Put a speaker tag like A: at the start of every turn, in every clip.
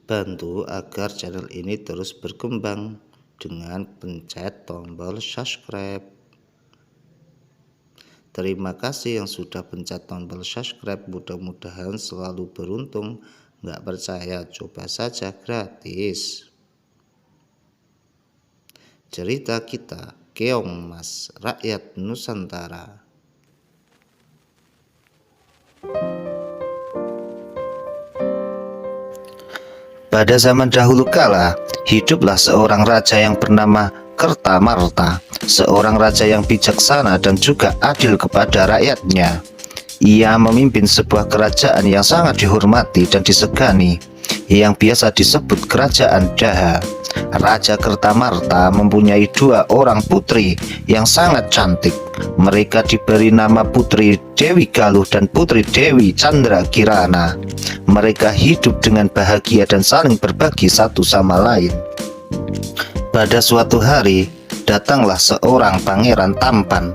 A: Bantu agar channel ini terus berkembang dengan pencet tombol subscribe. Terima kasih yang sudah pencet tombol subscribe, mudah-mudahan selalu beruntung. Nggak percaya, coba saja gratis. Cerita kita, Keong Mas, rakyat Nusantara. Pada zaman dahulu kala, hiduplah seorang raja yang bernama Kertamarta, seorang raja yang bijaksana dan juga adil kepada rakyatnya. Ia memimpin sebuah kerajaan yang sangat dihormati dan disegani, yang biasa disebut Kerajaan Daha. Raja Kertamarta mempunyai dua orang putri yang sangat cantik. Mereka diberi nama Putri Dewi Galuh dan Putri Dewi Candrakirana. Mereka hidup dengan bahagia dan saling berbagi satu sama lain. Pada suatu hari, datanglah seorang pangeran tampan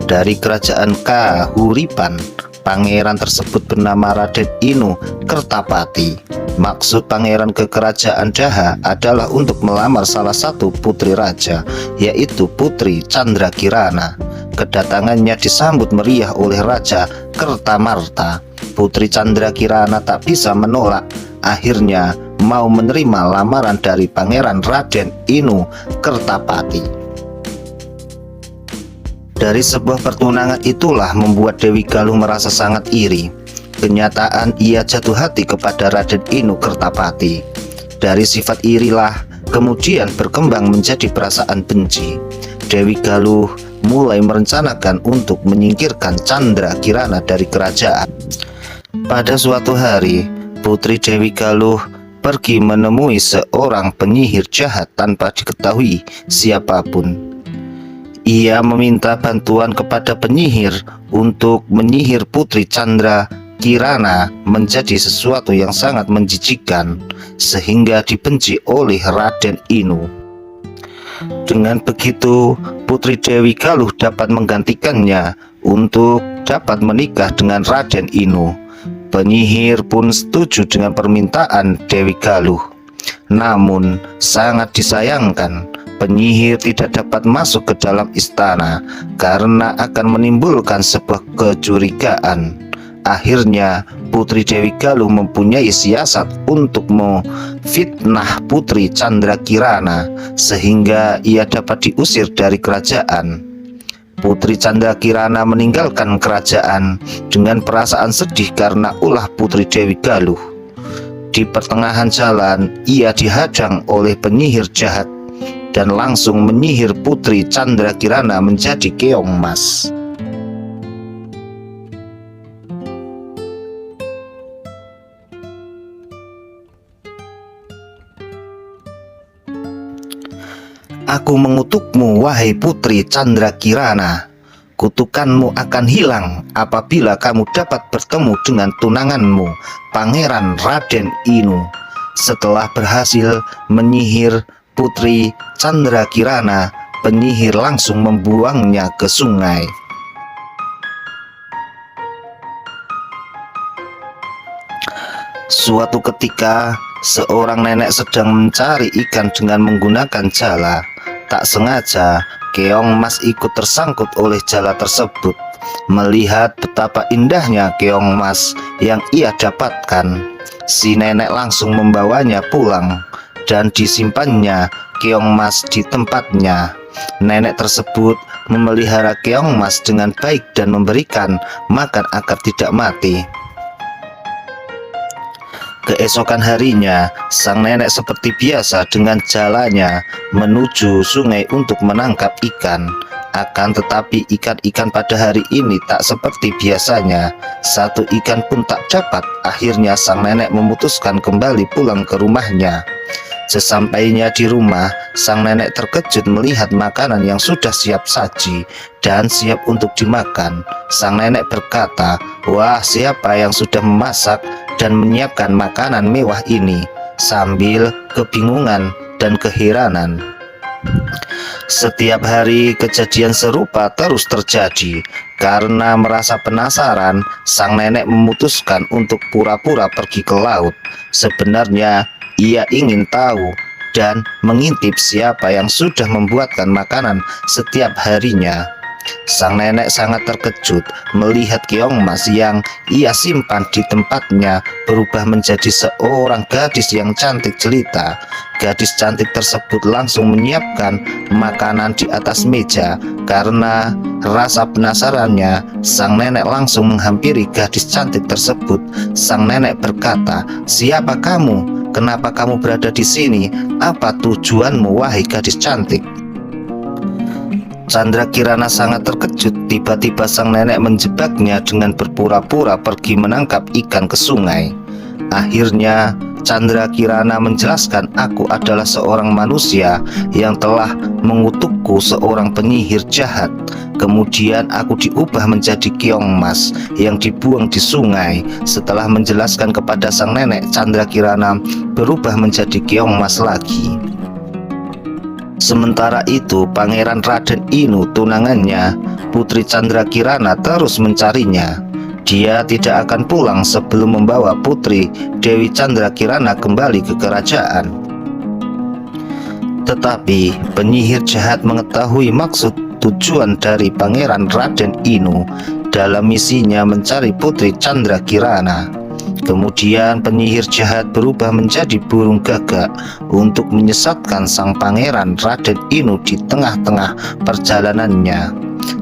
A: dari kerajaan Kahuripan. Pangeran tersebut bernama Raden Inu Kertapati. Maksud pangeran ke kerajaan Daha adalah untuk melamar salah satu putri raja, yaitu Putri Candrakirana. Kedatangannya disambut meriah oleh Raja Kertamarta. Putri Candrakirana tak bisa menolak, akhirnya mau menerima lamaran dari pangeran Raden Inu Kertapati. Dari sebuah pertunangan itulah membuat Dewi Galuh merasa sangat iri. Kenyataan ia jatuh hati kepada Raden Inu Kertapati. Dari sifat irilah kemudian berkembang menjadi perasaan benci. Dewi Galuh mulai merencanakan untuk menyingkirkan Candrakirana dari kerajaan. Pada suatu hari, Putri Dewi Galuh pergi menemui seorang penyihir jahat tanpa diketahui siapapun. Ia meminta bantuan kepada penyihir untuk menyihir Putri Candrakirana menjadi sesuatu yang sangat menjijikan, sehingga dibenci oleh Raden Inu. Dengan begitu, Putri Dewi Galuh dapat menggantikannya untuk dapat menikah dengan Raden Inu. Penyihir pun setuju dengan permintaan Dewi Galuh. Namun, sangat disayangkan, penyihir tidak dapat masuk ke dalam istana karena akan menimbulkan sebuah kecurigaan. Akhirnya Putri Dewi Galuh mempunyai siasat untuk memfitnah Putri Candrakirana sehingga ia dapat diusir dari kerajaan. Putri Candrakirana meninggalkan kerajaan dengan perasaan sedih karena ulah Putri Dewi Galuh. Di pertengahan jalan ia dihadang oleh penyihir jahat dan langsung menyihir Putri Candrakirana menjadi keong mas. Aku mengutukmu, wahai Putri Candrakirana. Kutukanmu akan hilang apabila kamu dapat bertemu dengan tunanganmu, Pangeran Raden Inu. Setelah berhasil menyihir Putri Candrakirana, penyihir langsung membuangnya ke sungai. Suatu ketika, seorang nenek sedang mencari ikan dengan menggunakan jala. Tak sengaja, keong mas ikut tersangkut oleh jala tersebut. Melihat betapa indahnya keong mas yang ia dapatkan, si nenek langsung membawanya pulang dan disimpannya keong mas di tempatnya. Nenek tersebut memelihara keong mas dengan baik dan memberikan makan agar tidak mati. Keesokan harinya, sang nenek seperti biasa dengan jalannya menuju sungai untuk menangkap ikan. Akan tetapi ikan-ikan pada hari ini tak seperti biasanya. Satu ikan pun tak dapat. Akhirnya sang nenek memutuskan kembali pulang ke rumahnya. Sesampainya di rumah, sang nenek terkejut melihat makanan yang sudah siap saji dan siap untuk dimakan. Sang nenek berkata, "Wah, siapa yang sudah memasak dan menyiapkan makanan mewah ini?" Sambil kebingungan dan keheranan. Setiap hari kejadian serupa terus terjadi. Karena merasa penasaran, sang nenek memutuskan untuk pura-pura pergi ke laut. Sebenarnya Ia ingin tahu dan mengintip siapa yang sudah membuatkan makanan setiap harinya. Sang nenek sangat terkejut melihat keong emas yang ia simpan di tempatnya berubah menjadi seorang gadis yang cantik jelita. Gadis cantik tersebut langsung menyiapkan makanan di atas meja. Karena rasa penasarannya, sang nenek langsung menghampiri gadis cantik tersebut. Sang nenek berkata, "Siapa kamu? Kenapa kamu berada di sini? Apa tujuanmu, wahai gadis cantik?" Candrakirana sangat terkejut. Tiba-tiba sang nenek menjebaknya dengan berpura-pura pergi menangkap ikan ke sungai. Akhirnya Candrakirana menjelaskan, "Aku adalah seorang manusia yang telah mengutukku seorang penyihir jahat. Kemudian aku diubah menjadi keong emas yang dibuang di sungai." Setelah menjelaskan kepada sang nenek, Candrakirana berubah menjadi keong emas lagi. Sementara itu, Pangeran Raden Inu, tunangannya, Putri Candrakirana, terus mencarinya. Dia tidak akan pulang sebelum membawa Putri Dewi Candrakirana kembali ke kerajaan. Tetapi penyihir jahat mengetahui maksud tujuan dari Pangeran Raden Inu dalam misinya mencari Putri Candrakirana. Kemudian penyihir jahat berubah menjadi burung gagak untuk menyesatkan sang Pangeran Raden Inu di tengah-tengah perjalanannya.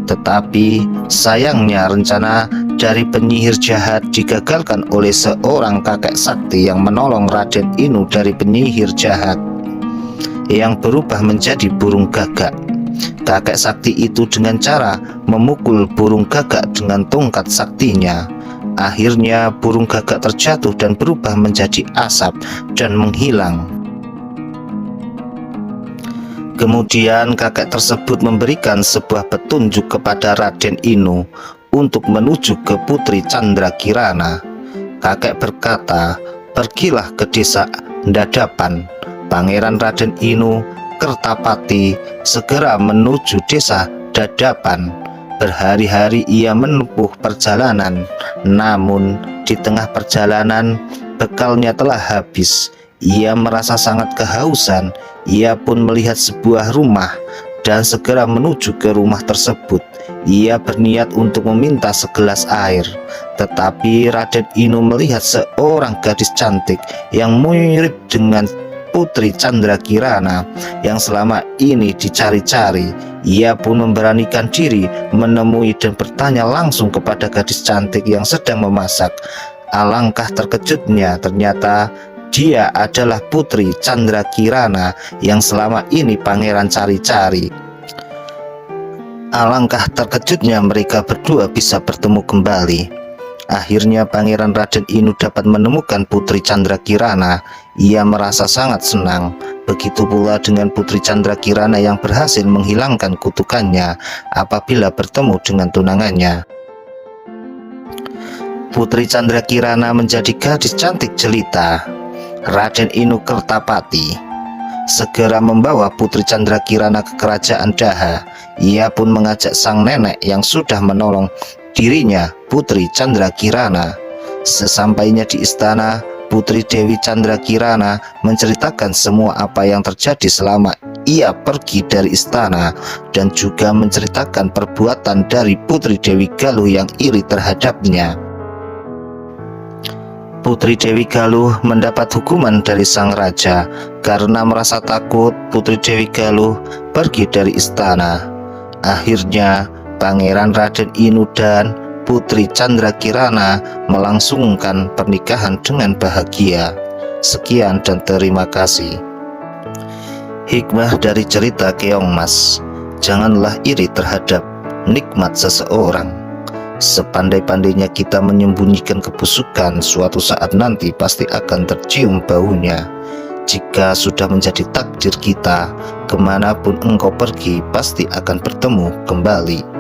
A: Tetapi sayangnya rencana dari penyihir jahat digagalkan oleh seorang kakek sakti yang menolong Raden Inu dari penyihir jahat yang berubah menjadi burung gagak. Kakek sakti itu dengan cara memukul burung gagak dengan tongkat saktinya. Akhirnya burung gagak terjatuh dan berubah menjadi asap dan menghilang. Kemudian kakek tersebut memberikan sebuah petunjuk kepada Raden Inu untuk menuju ke Putri Candrakirana. Kakek berkata, "Pergilah ke desa Dadapan." Pangeran Raden Inu Kertapati segera menuju desa Dadapan. Berhari-hari ia menempuh perjalanan, namun di tengah perjalanan bekalnya telah habis. Ia merasa sangat kehausan. Ia pun melihat sebuah rumah dan segera menuju ke rumah tersebut. Ia berniat untuk meminta segelas air, tetapi Raden Inu melihat seorang gadis cantik yang mirip dengan Putri Candrakirana yang selama ini dicari-cari. Ia pun memberanikan diri menemui dan bertanya langsung kepada gadis cantik yang sedang memasak. Alangkah terkejutnya, ternyata dia adalah Putri Candrakirana yang selama ini pangeran cari-cari. Alangkah terkejutnya mereka berdua bisa bertemu kembali. Akhirnya Pangeran Raden Inu dapat menemukan Putri Candrakirana. Ia merasa sangat senang. Begitu pula dengan Putri Candrakirana yang berhasil menghilangkan kutukannya apabila bertemu dengan tunangannya. Putri Candrakirana menjadi gadis cantik jelita. Raden Inu Kertapati segera membawa Putri Candrakirana ke kerajaan Daha. Ia pun mengajak sang nenek yang sudah menolong dirinya, Putri Candrakirana. Sesampainya di istana, Putri Dewi Candrakirana menceritakan semua apa yang terjadi selama ia pergi dari istana dan juga menceritakan perbuatan dari Putri Dewi Galuh yang iri terhadapnya. Putri Dewi Galuh mendapat hukuman dari sang raja karena merasa takut Putri Dewi Galuh pergi dari istana. Akhirnya Pangeran Raden Inu dan Putri Candrakirana melangsungkan pernikahan dengan bahagia. Sekian dan terima kasih. Hikmah dari cerita keong emas: janganlah iri terhadap nikmat seseorang. Sepandai-pandainya kita menyembunyikan kebusukan, suatu saat nanti pasti akan tercium baunya. Jika sudah menjadi takdir kita, kemanapun engkau pergi pasti akan bertemu kembali.